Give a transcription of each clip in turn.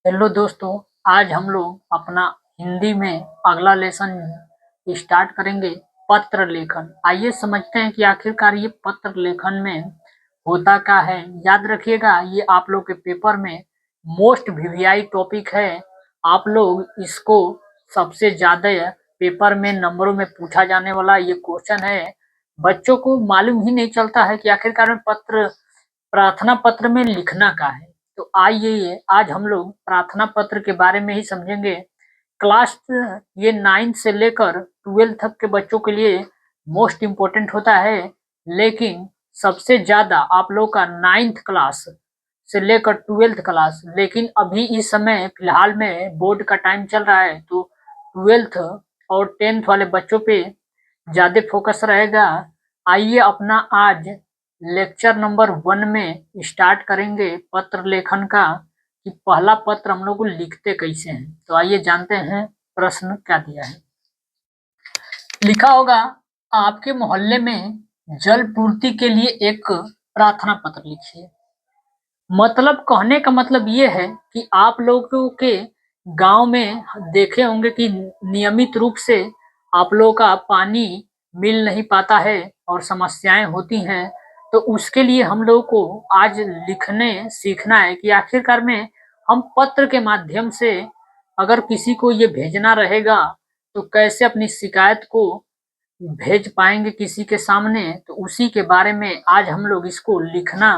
Hello दोस्तों। आज हम लोग अपना हिंदी में अगला लेसन स्टार्ट करेंगे। पत्र लेखन। आइए समझते हैं कि आखिरकार ये पत्र लेखन में होता क्या है। याद रखिएगा, ये आप लोग के पेपर में मोस्ट वीवीआई टॉपिक है। आप लोग इसको सबसे ज्यादा पेपर में नंबरों में पूछा जाने वाला ये क्वेश्चन है। बच्चों को मालूम ही नहीं चलता है कि आखिरकार में प्रार्थना पत्र में लिखना क्या है। तो आइए आज हम लोग प्रार्थना पत्र के बारे में ही समझेंगे। क्लास ये 9 से लेकर 12 तक के बच्चों के लिए मोस्ट इम्पोर्टेंट होता है, लेकिन सबसे ज्यादा आप लोग का 9th क्लास से लेकर 12th क्लास। लेकिन अभी इस समय फिलहाल में बोर्ड का टाइम चल रहा है, तो 12th और 10th वाले बच्चों पे ज्यादा फोकस रहेगा। आइए अपना आज लेक्चर नंबर 1 में स्टार्ट करेंगे पत्र लेखन का, कि पहला पत्र हम लोग को लिखते कैसे हैं। तो आइए जानते हैं प्रश्न क्या दिया है। लिखा होगा, आपके मोहल्ले में जल पूर्ति के लिए एक प्रार्थना पत्र लिखिए। मतलब कहने का मतलब ये है कि आप लोगों के गांव में देखे होंगे कि नियमित रूप से आप लोगों का पानी मिल नहीं पाता है और समस्याएं होती हैं। तो उसके लिए हम लोगों को आज लिखने सीखना है कि आखिरकार में हम पत्र के माध्यम से अगर किसी को ये भेजना रहेगा तो कैसे अपनी शिकायत को भेज पाएंगे किसी के सामने। तो उसी के बारे में आज हम लोग इसको लिखना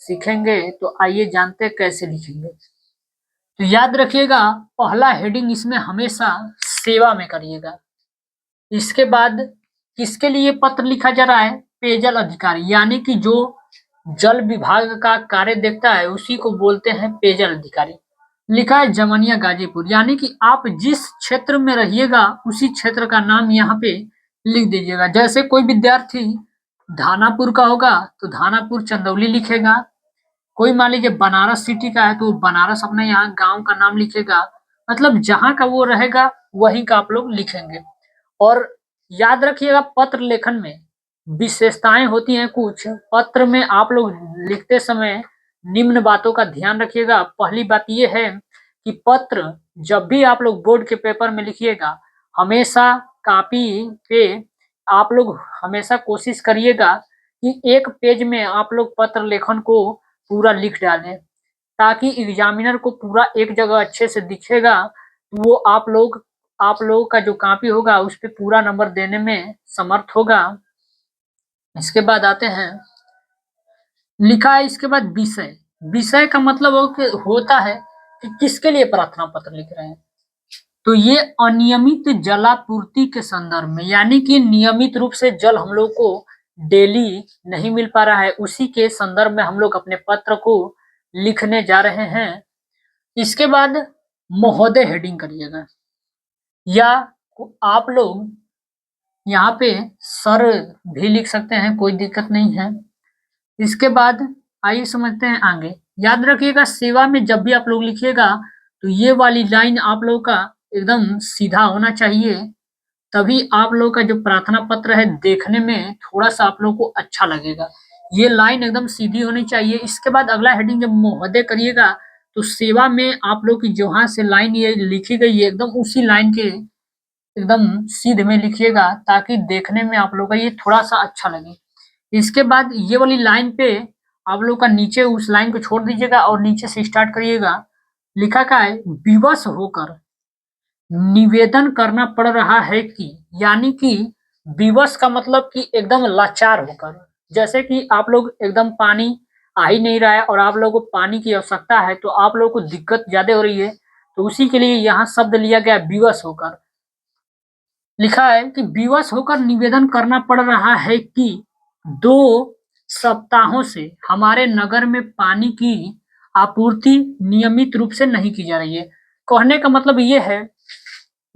सीखेंगे। तो आइए जानते हैं कैसे लिखेंगे। तो याद रखिएगा, पहला हेडिंग इसमें हमेशा सेवा में करिएगा। इसके बाद किसके लिए पत्र लिखा जा रहा है? पेयजल अधिकारी, यानी कि जो जल विभाग का कार्य देखता है उसी को बोलते हैं पेयजल अधिकारी। लिखा है जमनिया गाजीपुर, यानी कि आप जिस क्षेत्र में रहिएगा उसी क्षेत्र का नाम यहाँ पे लिख दीजिएगा। जैसे कोई विद्यार्थी धानापुर का होगा तो धानापुर चंदौली लिखेगा। कोई मान लीजिए बनारस सिटी का है तो बनारस अपने यहाँ गांव का नाम लिखेगा। मतलब जहाँ का वो रहेगा वहीं का आप लोग लिखेंगे। और याद रखिएगा, पत्र लेखन में विशेषताएं होती हैं कुछ। पत्र में आप लोग लिखते समय निम्न बातों का ध्यान रखिएगा। पहली बात यह है कि पत्र जब भी आप लोग बोर्ड के पेपर में लिखिएगा, हमेशा कॉपी पे आप लोग हमेशा कोशिश करिएगा कि एक पेज में आप लोग पत्र लेखन को पूरा लिख डालें, ताकि एग्जामिनर को पूरा एक जगह अच्छे से दिखेगा। वो आप लोगों का जो कॉपी होगा उस पे पूरा नंबर देने में समर्थ होगा। इसके बाद आते हैं, लिखा है इसके बाद विषय। विषय का मतलब होता है कि किसके लिए प्रार्थना पत्र लिख रहे हैं। तो ये अनियमित जलापूर्ति के संदर्भ में, यानी कि नियमित रूप से जल हम लोग को डेली नहीं मिल पा रहा है, उसी के संदर्भ में हम लोग अपने पत्र को लिखने जा रहे हैं। इसके बाद महोदय हेडिंग करिएगा, या आप लोग यहाँ पे सर भी लिख सकते हैं, कोई दिक्कत नहीं है। इसके बाद आइए समझते हैं आगे। याद रखिएगा, सेवा में जब भी आप लोग लिखिएगा तो ये वाली लाइन आप लोग का एकदम सीधा होना चाहिए, तभी आप लोग का जो प्रार्थना पत्र है देखने में थोड़ा सा आप लोग को अच्छा लगेगा। ये लाइन एकदम सीधी होनी चाहिए। इसके बाद अगला हेडिंग जब महोदय करिएगा तो सेवा में आप लोग की जहाँ से लाइन ये लिखी गई है एकदम उसी लाइन के एकदम सीधे में लिखिएगा, ताकि देखने में आप लोग का ये थोड़ा सा अच्छा लगे। इसके बाद ये वाली लाइन पे आप लोग का नीचे उस लाइन को छोड़ दीजिएगा और नीचे से स्टार्ट करिएगा। लिखा क्या है? विवश होकर निवेदन करना पड़ रहा है कि, यानी कि विवश का मतलब कि एकदम लाचार होकर। जैसे कि आप लोग एकदम पानी आ ही नहीं रहा है और आप लोगों को पानी की आवश्यकता है, तो आप लोगों को दिक्कत ज्यादा हो रही है, तो उसी के लिए यहाँ शब्द लिया गया विवश होकर। लिखा है कि विवश होकर निवेदन करना पड़ रहा है कि 2 सप्ताहों से हमारे नगर में पानी की आपूर्ति नियमित रूप से नहीं की जा रही है। कहने का मतलब ये है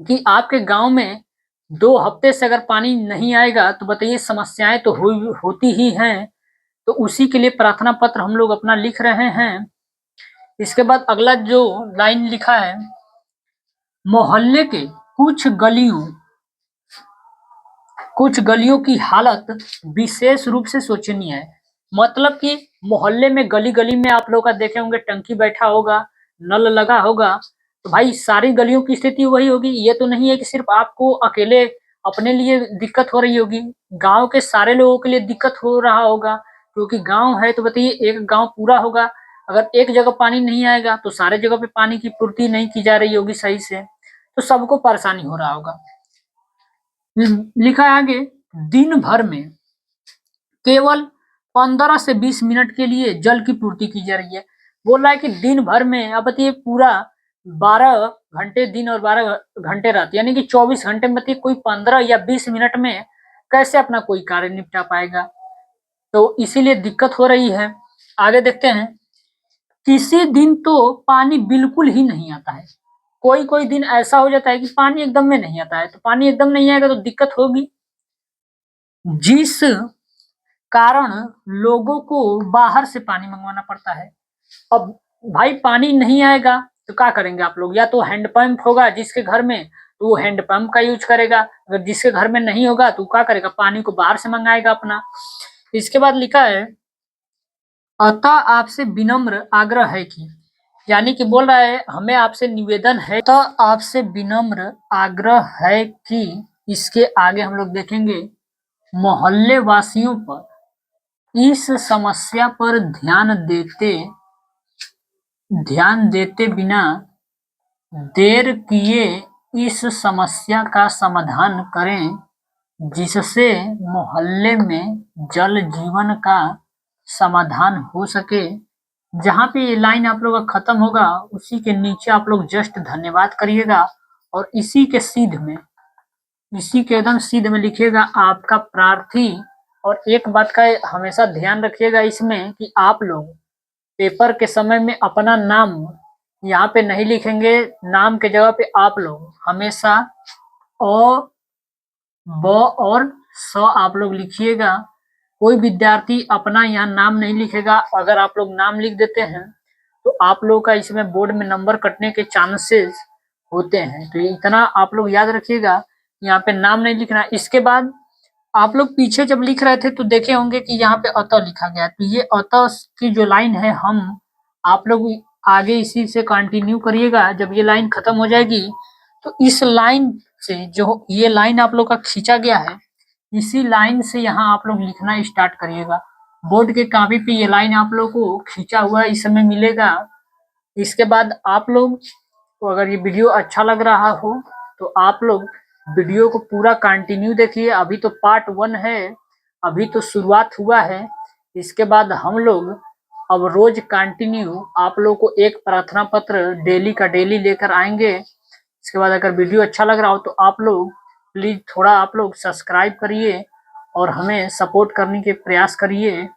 कि आपके गांव में 2 हफ्ते से अगर पानी नहीं आएगा तो बताइए समस्याएं तो होती ही हैं। तो उसी के लिए प्रार्थना पत्र हम लोग अपना लिख रहे हैं। इसके बाद अगला जो लाइन लिखा है, मोहल्ले के कुछ गलियों की हालत विशेष रूप से शोचनीय है। मतलब कि मोहल्ले में गली गली में आप लोग का देखे होंगे टंकी बैठा होगा, नल लगा होगा तो भाई सारी गलियों की स्थिति वही होगी। ये तो नहीं है कि सिर्फ आपको अकेले अपने लिए दिक्कत हो रही होगी, गांव के सारे लोगों के लिए दिक्कत हो रहा होगा, क्योंकि गांव है तो बताइए एक गांव पूरा होगा। अगर एक जगह पानी नहीं आएगा तो सारे जगह पे पानी की पूर्ति नहीं की जा रही होगी सही से, तो सबको परेशानी हो रहा होगा। लिखा है आगे, दिन भर में केवल 15 से 20 मिनट के लिए जल की पूर्ति की जा रही है। बोल रहा है कि दिन भर में, अब बताइए पूरा 12 घंटे दिन और 12 घंटे रात, यानी कि 24 घंटे में बताइए कोई 15 या 20 मिनट में कैसे अपना कोई कार्य निपटा पाएगा, तो इसीलिए दिक्कत हो रही है। आगे देखते हैं, किसी दिन तो पानी बिल्कुल ही नहीं आता है, कोई कोई दिन ऐसा हो जाता है कि पानी एकदम में नहीं आता है, तो पानी एकदम नहीं आएगा तो दिक्कत होगी, जिस कारण लोगों को बाहर से पानी मंगवाना पड़ता है। अब भाई पानी नहीं आएगा तो क्या करेंगे आप लोग, या तो हैंडपंप होगा जिसके घर में तो वो हैंडपंप का यूज करेगा, अगर जिसके घर में नहीं होगा तो क्या करेगा, पानी को बाहर से मंगाएगा अपना। इसके बाद लिखा है, अतः आपसे विनम्र आग्रह है कि, यानी कि बोल रहा है हमें आपसे निवेदन है, तो आपसे विनम्र आग्रह है कि, इसके आगे हम लोग देखेंगे, मोहल्ले वासियों पर इस समस्या पर ध्यान देते बिना देर किए इस समस्या का समाधान करें, जिससे मोहल्ले में जल जीवन का समाधान हो सके। जहाँ पे ये लाइन आप लोग का खत्म होगा उसी के नीचे आप लोग जस्ट धन्यवाद करिएगा, और इसी के एकदम सीध में लिखिएगा आपका प्रार्थी। और एक बात का हमेशा ध्यान रखिएगा इसमें कि आप लोग पेपर के समय में अपना नाम यहाँ पे नहीं लिखेंगे, नाम के जगह पे आप लोग हमेशा अ, ब और स आप लोग लिखिएगा। कोई विद्यार्थी अपना यहाँ नाम नहीं लिखेगा, अगर आप लोग नाम लिख देते हैं तो आप लोग का इसमें बोर्ड में नंबर कटने के चांसेस होते हैं, तो ये इतना आप लोग याद रखिएगा, यहाँ पे नाम नहीं लिखना। इसके बाद आप लोग पीछे जब लिख रहे थे तो देखे होंगे कि यहाँ पे अतः लिखा गया है, तो ये अतः की जो लाइन है हम आप लोग आगे इसी से कंटिन्यू करिएगा। जब ये लाइन खत्म हो जाएगी तो इस लाइन से जो ये लाइन आप लोग का खींचा गया है, इसी लाइन से यहाँ आप लोग लिखना स्टार्ट करिएगा। बोर्ड के कॉपी पे ये लाइन आप लोग को खींचा हुआ इस समय मिलेगा। इसके बाद आप लोग को अगर ये वीडियो अच्छा लग रहा हो तो आप लोग वीडियो को पूरा कंटिन्यू देखिए। अभी तो पार्ट 1 है, अभी तो शुरुआत हुआ है। इसके बाद हम लोग अब रोज कंटिन्यू आप लोग को एक प्रार्थना पत्र डेली का डेली लेकर आएंगे। इसके बाद अगर वीडियो अच्छा लग रहा हो तो आप लोग प्लीज थोड़ा आप लोग सब्सक्राइब करिए और हमें सपोर्ट करने के प्रयास करिए।